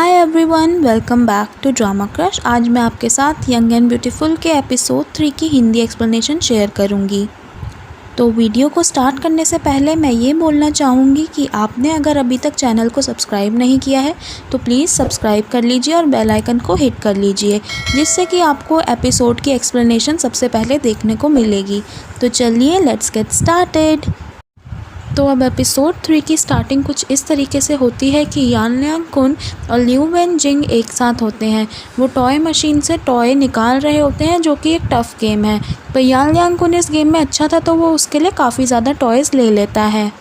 Hi everyone, welcome back to drama crush. आज मैं आपके साथ यंग एंड ब्यूटीफुल के एपिसोड 3 की हिंदी एक्सप्लेनेशन शेयर करूंगी। तो वीडियो को स्टार्ट करने से पहले मैं ये बोलना चाहूँगी कि आपने अगर अभी तक चैनल को सब्सक्राइब नहीं किया है तो प्लीज़ सब्सक्राइब कर लीजिए और बेल आइकन को हिट कर लीजिए, जिससे कि आपको एपिसोड की एक्सप्लेनेशन सबसे पहले देखने को मिलेगी। तो चलिए लेट्स गेट स्टार्टेड। तो अब एपिसोड 3 की स्टार्टिंग कुछ इस तरीके से होती है कि यान लियांग कुन और लिू वेन जिंग एक साथ होते हैं। वो टॉय मशीन से टॉय निकाल रहे होते हैं, जो कि एक टफ़ गेम है। पर यान लियांग कुन इस गेम में अच्छा था तो वो उसके लिए काफ़ी ज़्यादा टॉयज़ ले लेता है।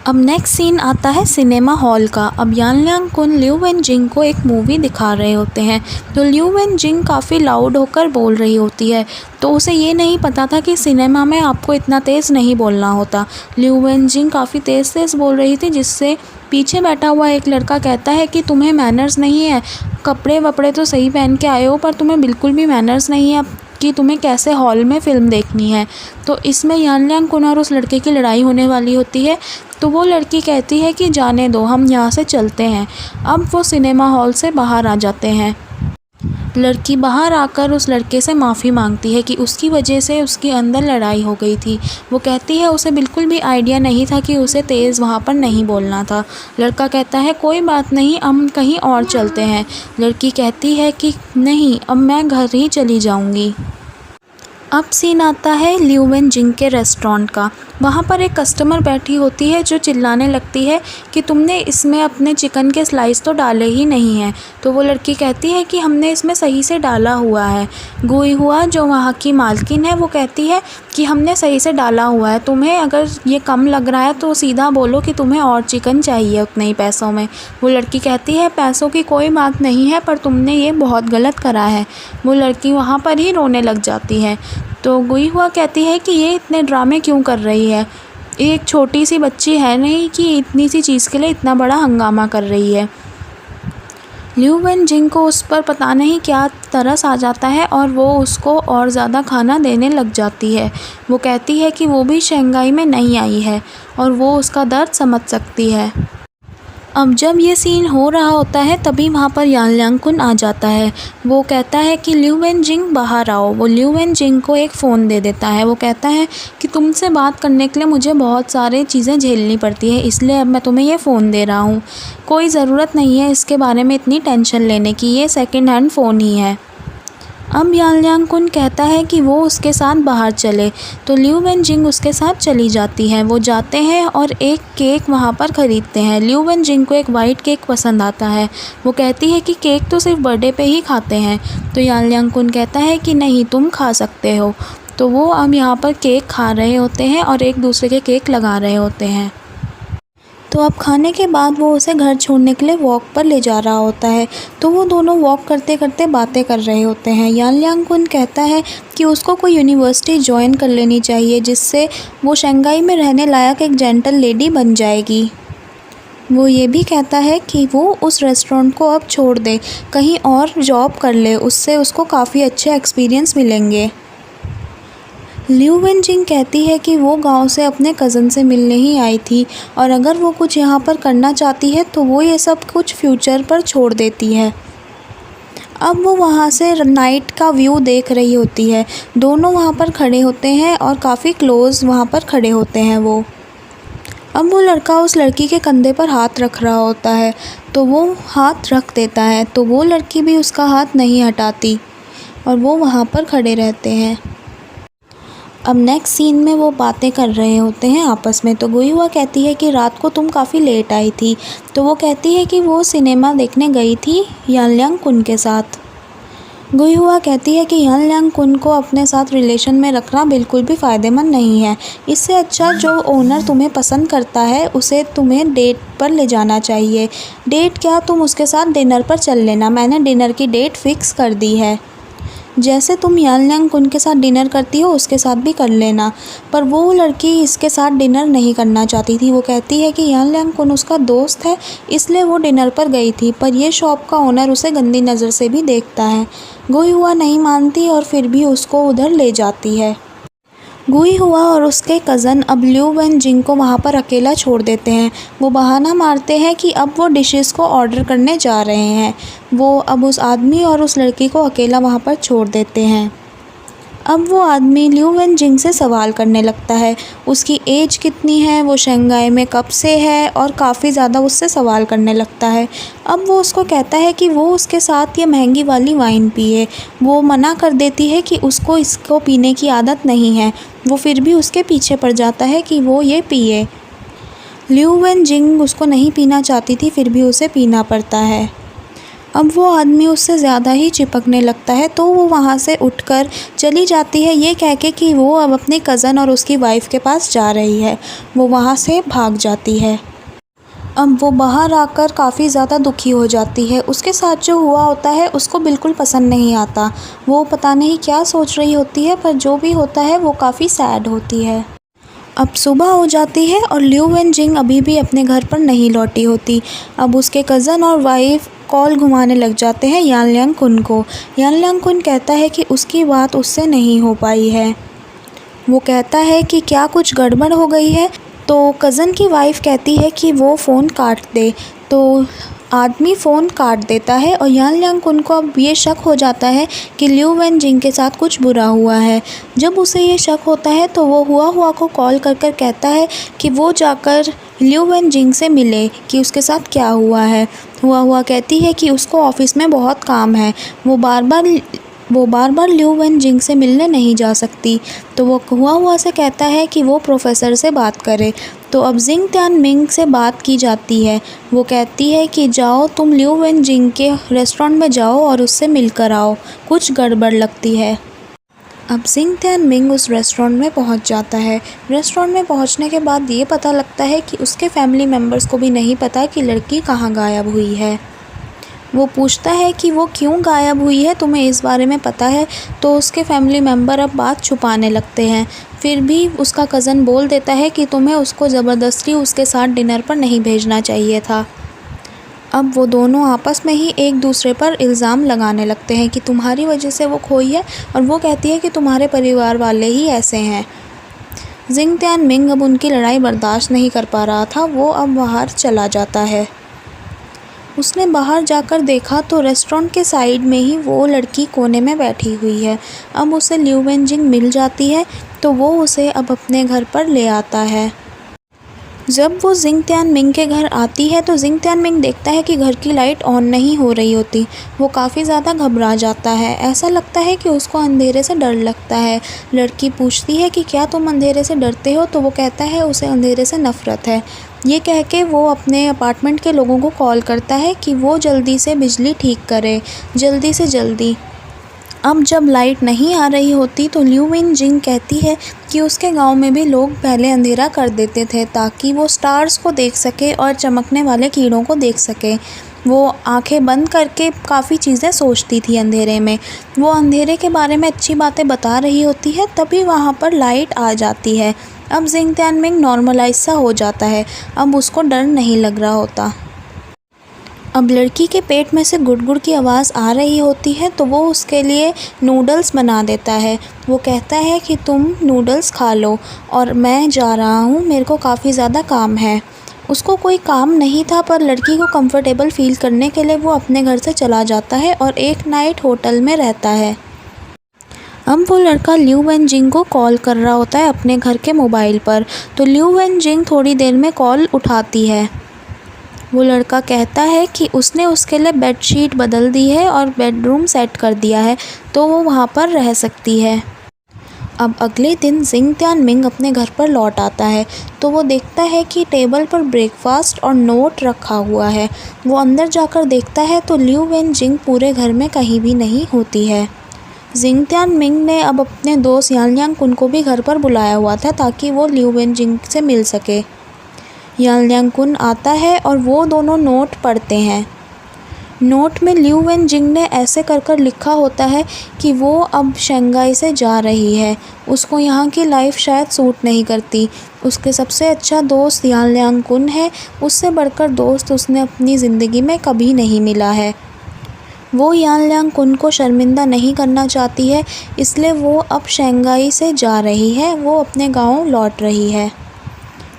अब नेक्स्ट सीन आता है सिनेमा हॉल का। अब यान लियांग कुन लिू वेन जिंग को एक मूवी दिखा रहे होते हैं। तो लिू वेन जिंग काफ़ी लाउड होकर बोल रही होती है, तो उसे ये नहीं पता था कि सिनेमा में आपको इतना तेज़ नहीं बोलना होता। लिू वेन जिंग काफ़ी तेज़ बोल रही थी, जिससे पीछे बैठा हुआ एक लड़का कहता है कि तुम्हें मैनर्स नहीं है, कपड़े वपड़े तो सही पहन के आए हो पर तुम्हें बिल्कुल भी मैनर्स नहीं है कि तुम्हें कैसे हॉल में फ़िल्म देखनी है। तो इसमें यान लियांग कुन और उस लड़के की लड़ाई होने वाली होती है। तो वो लड़की कहती है कि जाने दो, हम यहाँ से चलते हैं। अब वो सिनेमा हॉल से बाहर आ जाते हैं। लड़की बाहर आकर उस लड़के से माफ़ी मांगती है कि उसकी वजह से उसके अंदर लड़ाई हो गई थी। वो कहती है उसे बिल्कुल भी आइडिया नहीं था कि उसे तेज़ वहाँ पर नहीं बोलना था। लड़का कहता है कोई बात नहीं, हम कहीं और चलते हैं। लड़की कहती है कि नहीं, अब मैं घर ही चली जाऊँगी। अब सीन आता है लिू वेन जिंग के रेस्टोरेंट का। वहाँ पर एक कस्टमर बैठी होती है जो चिल्लाने लगती है कि तुमने इसमें अपने चिकन के स्लाइस तो डाले ही नहीं हैं। तो वो लड़की कहती है कि हमने इसमें सही से डाला हुआ है। गुई हुआ जो वहाँ की मालकिन है वो कहती है कि हमने सही से डाला हुआ है, तुम्हें अगर ये कम लग रहा है तो सीधा बोलो कि तुम्हें और चिकन चाहिए उतने ही पैसों में। वो लड़की कहती है पैसों की कोई बात नहीं है, पर तुमने ये बहुत गलत करा है। वो लड़की वहाँ पर ही रोने लग जाती है। तो गुई हुआ कहती है कि ये इतने ड्रामे क्यों कर रही है, एक छोटी सी बच्ची है नहीं कि इतनी सी चीज़ के लिए इतना बड़ा हंगामा कर रही है। लिू वेन जिंग को उस पर पता नहीं क्या तरस आ जाता है और वो उसको और ज़्यादा खाना देने लग जाती है। वो कहती है कि वो भी शंघाई में नहीं आई है और वो उसका दर्द समझ सकती है। अब जब ये सीन हो रहा होता है तभी वहाँ पर यान लियांग कुन आ जाता है। वो कहता है कि लिू वेन जिंग बाहर आओ। वो लिू वेन जिंग को एक फ़ोन दे देता है। वो कहता है कि तुमसे बात करने के लिए मुझे बहुत सारी चीज़ें झेलनी पड़ती है, इसलिए अब मैं तुम्हें ये फ़ोन दे रहा हूँ। कोई ज़रूरत नहीं है इसके बारे में इतनी टेंशन लेने की, ये सेकेंड हैंड फ़ोन ही है। अब यान लियांग कुन कहता है कि वो उसके साथ बाहर चले, तो लिू वेन जिंग उसके साथ चली जाती है। वो जाते हैं और एक केक वहाँ पर ख़रीदते हैं। लिू वेन जिंग को एक वाइट केक पसंद आता है। वो कहती है कि केक तो सिर्फ बर्थडे पे ही खाते हैं। तो यान लियांग कुन कहता है कि नहीं, तुम खा सकते हो। तो वो अब यहाँ पर केक खा रहे होते हैं और एक दूसरे के केक लगा रहे होते हैं। तो अब खाने के बाद वो उसे घर छोड़ने के लिए वॉक पर ले जा रहा होता है। तो वो दोनों वॉक करते करते बातें कर रहे होते हैं। यान लियांग कुन कहता है कि उसको कोई यूनिवर्सिटी ज्वाइन कर लेनी चाहिए, जिससे वो शंघाई में रहने लायक एक जेंटल लेडी बन जाएगी। वो ये भी कहता है कि वो उस रेस्टोरेंट को अब छोड़ दे, कहीं और जॉब कर ले, उससे उसको काफ़ी अच्छे एक्सपीरियंस मिलेंगे। लिू वेन जिंग कहती है कि वो गांव से अपने कज़न से मिलने ही आई थी और अगर वो कुछ यहाँ पर करना चाहती है तो वो ये सब कुछ फ्यूचर पर छोड़ देती है। अब वो वहाँ से नाइट का व्यू देख रही होती है। दोनों वहाँ पर खड़े होते हैं और काफ़ी क्लोज़ वहाँ पर खड़े होते हैं वो। अब वो लड़का उस लड़की के कंधे पर हाथ रख रहा होता है, तो वो हाथ रख देता है, तो वो लड़की भी उसका हाथ नहीं हटाती और वो वहाँ पर खड़े रहते हैं। अब नेक्स्ट सीन में वो बातें कर रहे होते हैं आपस में। तो गुई हुआ कहती है कि रात को तुम काफ़ी लेट आई थी। तो वो कहती है कि वो सिनेमा देखने गई थी यान लियांग कुन के साथ। गुई हुआ कहती है कि यान लियांग कुन को अपने साथ रिलेशन में रखना बिल्कुल भी फ़ायदेमंद नहीं है। इससे अच्छा जो ओनर तुम्हें पसंद करता है उसे तुम्हें डेट पर ले जाना चाहिए। डेट क्या, तुम उसके साथ डिनर पर चल लेना, मैंने डिनर की डेट फ़िक्स कर दी है। जैसे तुम यान लियांग कुन के साथ डिनर करती हो उसके साथ भी कर लेना। पर वो लड़की इसके साथ डिनर नहीं करना चाहती थी। वो कहती है कि यान लियांग कुन उसका दोस्त है, इसलिए वो डिनर पर गई थी, पर यह शॉप का ओनर उसे गंदी नज़र से भी देखता है। गुई हुआ नहीं मानती और फिर भी उसको उधर ले जाती है। गुई हुआ और उसके कज़न अब लिू वन जिंग को वहाँ पर अकेला छोड़ देते हैं। वो बहाना मारते हैं कि अब वो डिशेस को ऑर्डर करने जा रहे हैं। वो अब उस आदमी और उस लड़की को अकेला वहाँ पर छोड़ देते हैं। अब वो आदमी लिू वन जिंग से सवाल करने लगता है, उसकी एज कितनी है, वो शंघाई में कब से है, और काफ़ी ज़्यादा उससे सवाल करने लगता है। अब वो उसको कहता है कि वो उसके साथ ये महंगी वाली वाइन पिए। वो मना कर देती है कि उसको इसको पीने की आदत नहीं है। वो फिर भी उसके पीछे पड़ जाता है कि वो ये पिए। लिू वन जिंग उसको नहीं पीना चाहती थी, फिर भी उसे पीना पड़ता है। अब वो आदमी उससे ज़्यादा ही चिपकने लगता है, तो वो वहाँ से उठकर चली जाती है, ये कह के कि वो अब अपने कज़न और उसकी वाइफ के पास जा रही है। वो वहाँ से भाग जाती है। अब वो बाहर आकर काफ़ी ज़्यादा दुखी हो जाती है। उसके साथ जो हुआ होता है उसको बिल्कुल पसंद नहीं आता। वो पता नहीं क्या सोच रही होती है, पर जो भी होता है वो काफ़ी सैड होती है। अब सुबह हो जाती है और लिू वन जिंग अभी भी अपने घर पर नहीं लौटी होती। अब उसके कज़न और वाइफ कॉल घुमाने लग जाते हैं यान लियांग कुन को। यान लियांग कुन कहता है कि उसकी बात उससे नहीं हो पाई है। वो कहता है कि क्या कुछ गड़बड़ हो गई है, तो कज़न की वाइफ कहती है कि वो फ़ोन काट दे। तो आदमी फ़ोन काट देता है और यान लियांग कुन को अब ये शक हो जाता है कि लिू वन जिंग के साथ कुछ बुरा हुआ है। जब उसे ये शक होता है तो वो हुआ को कॉल कर कर कहता है कि वो जाकर लिू वन जिंग से मिले कि उसके साथ क्या हुआ है। हुआ कहती है कि उसको ऑफ़िस में बहुत काम है, वो बार बार लिू वन जिंग से मिलने नहीं जा सकती। तो वो हुआ से कहता है कि वो प्रोफेसर से बात करे। तो अब जिंग त्यान मिंग से बात की जाती है। वो कहती है कि जाओ तुम लिू वन जिंग के रेस्टोरेंट में जाओ और उससे मिलकर आओ, कुछ गड़बड़ लगती है। अब जिंग त्यान मिंग उस रेस्टोरेंट में पहुंच जाता है। रेस्टोरेंट में पहुंचने के बाद ये पता लगता है कि उसके फैमिली मेम्बर्स को भी नहीं पता कि लड़की कहाँ गायब हुई है। वो पूछता है कि वो क्यों गायब हुई है, तुम्हें इस बारे में पता है? तो उसके फैमिली मेम्बर अब बात छुपाने लगते हैं। फिर भी उसका कज़न बोल देता है कि तुम्हें उसको ज़बरदस्ती उसके साथ डिनर पर नहीं भेजना चाहिए था। अब वो दोनों आपस में ही एक दूसरे पर इल्ज़ाम लगाने लगते हैं कि तुम्हारी वजह से वो खोई है, और वो कहती है कि तुम्हारे परिवार वाले ही ऐसे हैं। जिंग त्यान मिंग अब उनकी लड़ाई बर्दाश्त नहीं कर पा रहा था। वो अब बाहर चला जाता है। उसने बाहर जाकर देखा तो रेस्टोरेंट के साइड में ही वो लड़की कोने में बैठी हुई है। अब उसे लिू वन जिंग मिल जाती है, तो वो उसे अब अपने घर पर ले आता है। जब वो जिंग त्यान मिंग के घर आती है तो जिंग त्यान मिंग देखता है कि घर की लाइट ऑन नहीं हो रही होती। वो काफ़ी ज़्यादा घबरा जाता है। ऐसा लगता है कि उसको अंधेरे से डर लगता है। लड़की पूछती है कि क्या तुम अंधेरे से डरते हो? तो वो कहता है उसे अंधेरे से नफ़रत है। ये कह के वो अपने अपार्टमेंट के लोगों को कॉल करता है कि वो जल्दी से बिजली ठीक करे, जल्दी से जल्दी। अब जब लाइट नहीं आ रही होती तो लिू वन जिंग कहती है कि उसके गांव में भी लोग पहले अंधेरा कर देते थे ताकि वो स्टार्स को देख सके और चमकने वाले कीड़ों को देख सके। वो आंखें बंद करके काफ़ी चीज़ें सोचती थी अंधेरे में। वो अंधेरे के बारे में अच्छी बातें बता रही होती है, तभी वहाँ पर लाइट आ जाती है। अब जिंग त्यान मिंग नॉर्मलाइज सा हो जाता है। अब उसको डर नहीं लग रहा होता। अब लड़की के पेट में से गुड़गुड़ की आवाज़ आ रही होती है, तो वो उसके लिए नूडल्स बना देता है। वो कहता है कि तुम नूडल्स खा लो और मैं जा रहा हूँ, मेरे को काफ़ी ज़्यादा काम है। उसको कोई काम नहीं था, पर लड़की को कंफर्टेबल फ़ील करने के लिए वो अपने घर से चला जाता है और एक नाइट होटल में रहता है। अब वो लड़का लिू वन जिंग को कॉल कर रहा होता है अपने घर के मोबाइल पर। तो लिू वन जिंग थोड़ी देर में कॉल उठाती है। वो लड़का कहता है कि उसने उसके लिए बेडशीट बदल दी है और बेडरूम सेट कर दिया है, तो वो वहाँ पर रह सकती है। अब अगले दिन जिंग त्यान मिंग अपने घर पर लौट आता है, तो वो देखता है कि टेबल पर ब्रेकफास्ट और नोट रखा हुआ है। वो अंदर जाकर देखता है तो लिू वन जिंग पूरे घर में कहीं भी नहीं होती है। जिंग त्यान मिंग ने अब अपने दोस्त यान लियांग कुन को भी घर पर बुलाया हुआ था ताकि वो लिू वन जिंग से मिल सके। यान लियांग कुन आता है और वो दोनों नोट पढ़ते हैं। नोट में लिू वन जिंग ने ऐसे कर कर लिखा होता है कि वो अब शंघाई से जा रही है। उसको यहाँ की लाइफ शायद सूट नहीं करती। उसके सबसे अच्छा दोस्त यान लियांग कुन है, उससे बढ़कर दोस्त उसने अपनी ज़िंदगी में कभी नहीं मिला है। वो यान लियांग कुन को शर्मिंदा नहीं करना चाहती है, इसलिए वो अब शंघाई से जा रही है, वो अपने गांव लौट रही है।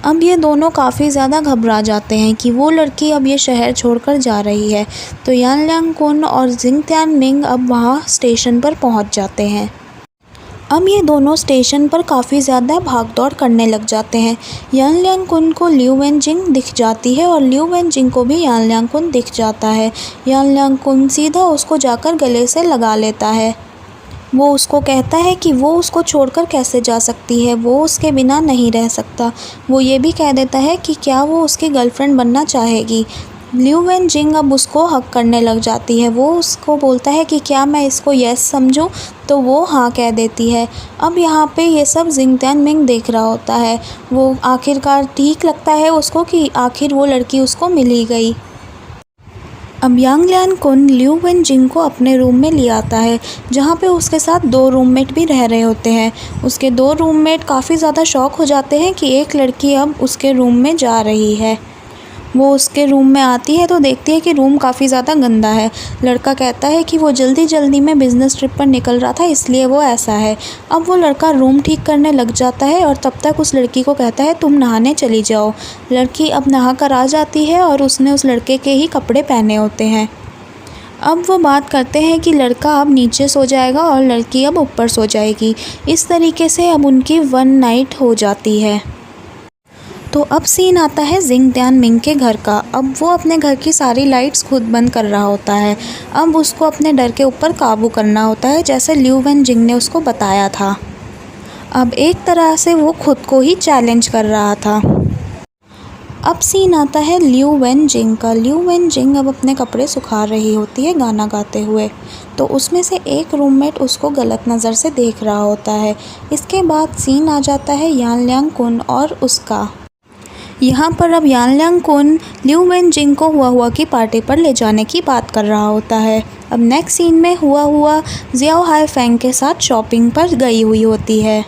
अब ये दोनों काफ़ी ज़्यादा घबरा जाते हैं कि वो लड़की अब ये शहर छोड़कर जा रही है। तो यान लियांग कुन और जिंग त्यानमिंग अब वहाँ स्टेशन पर पहुँच जाते हैं। अब ये दोनों स्टेशन पर काफ़ी ज़्यादा भागदौड़ करने लग जाते हैं। यान लियांग कुन को लिू वेनजिंग दिख जाती है और लिू वेनजिंग को भी यान लियांग कुन दिख जाता है। यान लियांग कुन सीधा उसको जाकर गले से लगा लेता है। वो उसको कहता है कि वो उसको छोड़कर कैसे जा सकती है, वो उसके बिना नहीं रह सकता। वो ये भी कह देता है कि क्या वो उसकी गर्लफ्रेंड बनना चाहेगी। लिू वेनजिंग अब उसको हक करने लग जाती है। वो उसको बोलता है कि क्या मैं इसको यस समझूं, तो वो हाँ कह देती है। अब यहाँ पे ये सब जिंग त्यानमिंग देख रहा होता है। वो आखिरकार ठीक लगता है उसको कि आखिर वो लड़की उसको मिल ही गई। अब यांग लियांग कुन लिू वेनजिंग को अपने रूम में ले आता है, जहाँ पे उसके साथ 2 रूममेट भी रह रहे होते हैं। उसके 2 रूममेट काफ़ी ज़्यादा शॉक हो जाते हैं कि एक लड़की अब उसके रूम में जा रही है। वो उसके रूम में आती है तो देखती है कि रूम काफ़ी ज़्यादा गंदा है। लड़का कहता है कि वो जल्दी जल्दी में बिज़नेस ट्रिप पर निकल रहा था, इसलिए वो ऐसा है। अब वो लड़का रूम ठीक करने लग जाता है और तब तक उस लड़की को कहता है तुम नहाने चली जाओ। लड़की अब नहा कर आ जाती है और उसने उस लड़के के ही कपड़े पहने होते हैं। अब वो बात करते हैं कि लड़का अब नीचे सो जाएगा और लड़की अब ऊपर सो जाएगी। इस तरीके से अब उनकी 1 नाइट हो जाती है। तो अब सीन आता है जिंग त्यानमिंग के घर का। अब वो अपने घर की सारी लाइट्स खुद बंद कर रहा होता है। अब उसको अपने डर के ऊपर काबू करना होता है, जैसे लिू वेनजिंग ने उसको बताया था। अब एक तरह से वो खुद को ही चैलेंज कर रहा था। अब सीन आता है लिू वेनजिंग का। लिू वेनजिंग अब अपने कपड़े सुखा रही होती है गाना गाते हुए। तो उसमें से एक रूममेट उसको गलत नज़र से देख रहा होता है। इसके बाद सीन आ जाता है यान लियांग कुन और उसका। यहाँ पर अब यान लियांग कुन लिू वेनजिंग को हुआ की पार्टी पर ले जाने की बात कर रहा होता है। अब नेक्स्ट सीन में हुआ जियाओ हाई फेंग के साथ शॉपिंग पर गई हुई होती है।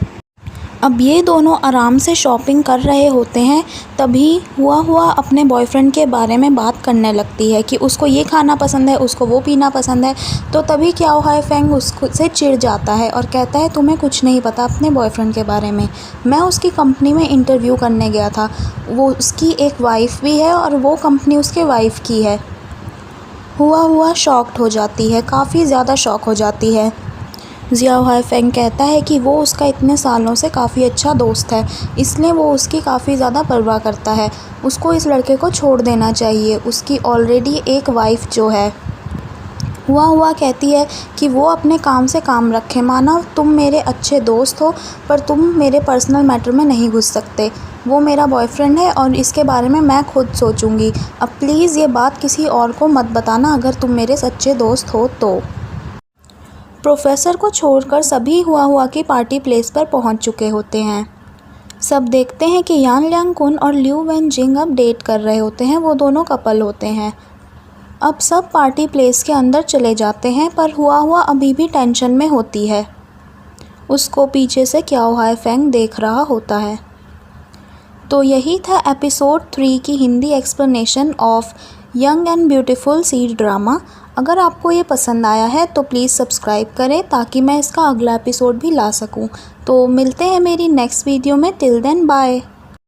अब ये दोनों आराम से शॉपिंग कर रहे होते हैं, तभी हुआ अपने बॉयफ्रेंड के बारे में बात करने लगती है कि उसको ये खाना पसंद है, उसको वो पीना पसंद है। तो तभी क्याओ हाई फेंग उसको से चिढ़ जाता है और कहता है तुम्हें कुछ नहीं पता अपने बॉयफ्रेंड के बारे में। मैं उसकी कंपनी में इंटरव्यू करने गया था, वो उसकी एक वाइफ भी है और वो कंपनी उसके वाइफ की है। हुआ शॉक्ड हो जाती है, काफ़ी ज़्यादा शॉक हो जाती है। जियाओ हाई फेंग कहता है कि वो उसका इतने सालों से काफ़ी अच्छा दोस्त है, इसलिए वो उसकी काफ़ी ज़्यादा परवाह करता है। उसको इस लड़के को छोड़ देना चाहिए, उसकी ऑलरेडी एक वाइफ जो है। हुआ कहती है कि वो अपने काम से काम रखे, माना तुम मेरे अच्छे दोस्त हो पर तुम मेरे पर्सनल मैटर में नहीं घुस सकते। वो मेरा बॉयफ्रेंड है और इसके बारे में मैं खुद सोचूंगी। अब प्लीज़ ये बात किसी और को मत बताना अगर तुम मेरे सच्चे दोस्त हो तो। प्रोफेसर को छोड़कर सभी हुआ की पार्टी प्लेस पर पहुंच चुके होते हैं। सब देखते हैं कि यान लियांग कुन और लिू वेनजिंग अब डेट कर रहे होते हैं, वो दोनों कपल होते हैं। अब सब पार्टी प्लेस के अंदर चले जाते हैं, पर हुआ अभी भी टेंशन में होती है। उसको पीछे से क्याओ हाई फेंग देख रहा होता है। तो यही था एपिसोड 3 की Hindi explanation of young and beautiful C drama. अगर आपको ये पसंद आया है तो प्लीज़ सब्सक्राइब करें ताकि मैं इसका अगला एपिसोड भी ला सकूं। तो मिलते हैं मेरी नेक्स्ट वीडियो में। Till then bye.